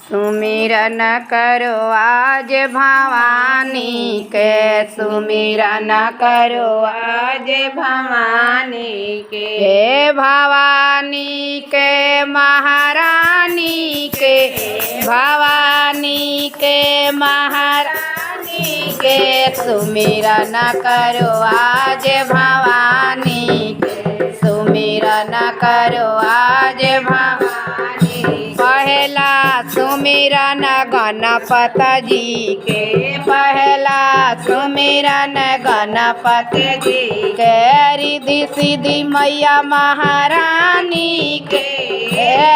सुमिरन करो आज भवानी के, सुमिरन करो आज भवानी के। हे भवानी के महारानी के, भवानी के महारानी के। सुमिरन करो आज भवानी के, सुमिरन करो आज भवानी। पहला सुमिरन गणपति जी के, पहला सुमिरन गणपति जी के। रिद्धि सिद्धि मैया महारानी के,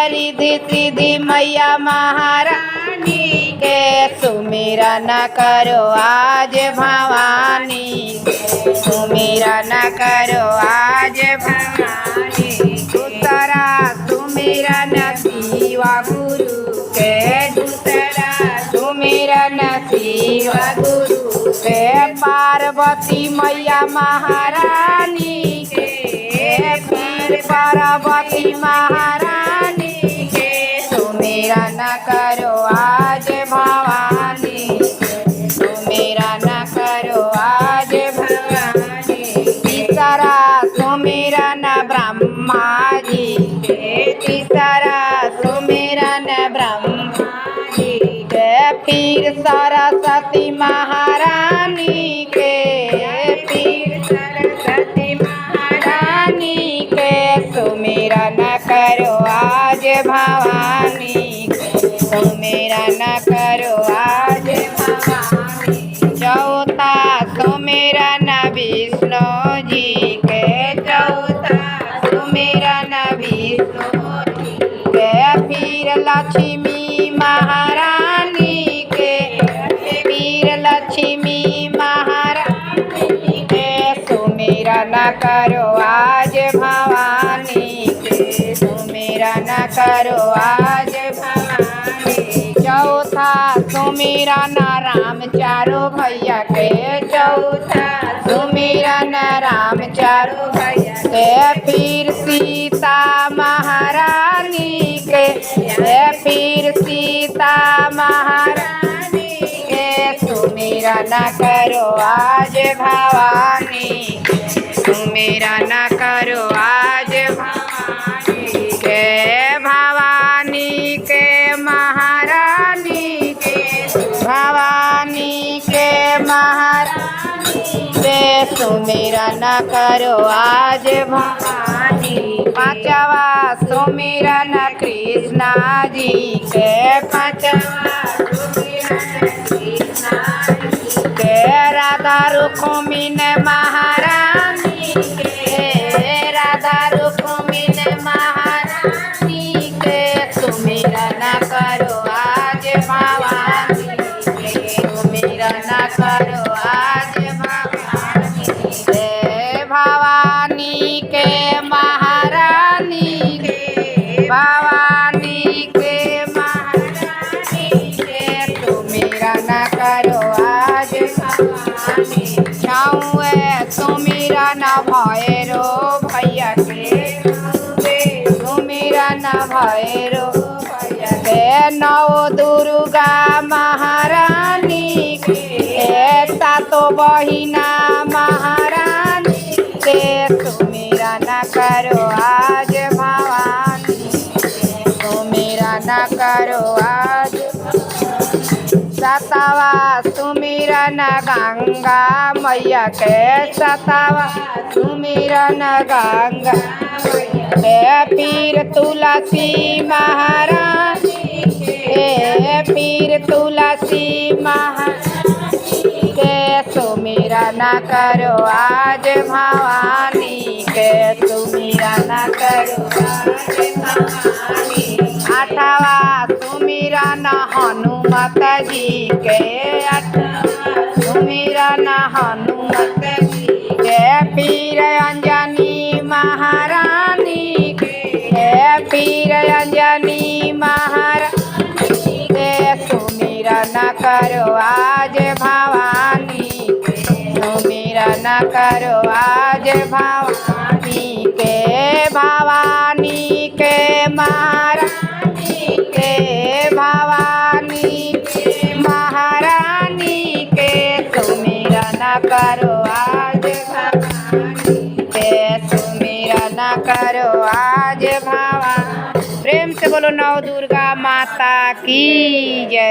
रिद्धि सिद्धि मैया महारानी के। सुमिरन करो आज भवानी के, सुमिरन करो आज भवानी। दूसरा सुमिरन शिव गुरु के, दूसरा सुमिरन शिव गुरु के। पार्वती मैया महारानी के, फिर पार्वती महारानी के। सुमिरन करो आज भवानी, सुमिरन करो आज भवानी। तीसरा सुमिरन ब्रह्मा जी के, तीसरा सुमिरन ब्रह्मा जी के। फिर सरस्वती महारानी के, फिर सरस्वती महारानी के। सुमिरन करो आज भवानी के, सुमिरन करो आज भवानी। चौथा सुमिरन विष्णु जी के, चौथा सुमिरन विष्णु जी के। फिर लक्ष्मी महारानी के, फिर लक्ष्मी महारानी के। सुमिरन करो आज भवानी के, सुमिरन करो आज भवानी। चौथा सुमिरन राम चारो भैया के, चौथा सुमिरन राम चारो भैया के। फिर सीता महारानी के, फिर सीता महारानी के। सुमिरन करो आज भवानी, सुमिरन करो आज भवानी के। भवानी के महारानी के, भवानी के महारानी के। सुमिरन करो आज भवानी। पांचवा सुमिरन कृष्णा जी के, पांचवा सुमिरन कृष्णा जी के। राधा रुक्मिणी महारानी के, राधा रुक्मिणी महारानी के। सुमिरन करो आज भवानी के, सुमिरन करो आज भवानी के। भवानी के महारानी के, भवानी के महारानी के। सुमिरन करो आज भवानी। छौवे सुमिरन भैरो भैया के, सुमिरन भैरो भैया के। नौ दुर्गा महारानी के, सातो बहिना महारानी के। सुमिरन करो आज भवानी, सुमिरन करो आज। सतवा सुमिरन गंगा मैया के, सतवा सुमिरन गंगा मैया के। फिर तुलसी महारानी के, फिर तुलसी महारानी के। सुमिरन करो आज भवानी के, सुमिरन करो आज भवानी। आठवा सुमिरन हनुमत जी के, आठवा सुमिरन हनुमत जी के। फिर अंजनी महारानी के, फिर अंजनी महारानी के। सुमिरन करो आज भवानी, सुमिरन करो आज भवानी के, भवानी सुमिरन करो आज भवानी के सुमिरन करो आज भवानी। प्रेम से बोलो नौ दुर्गा माता की जय।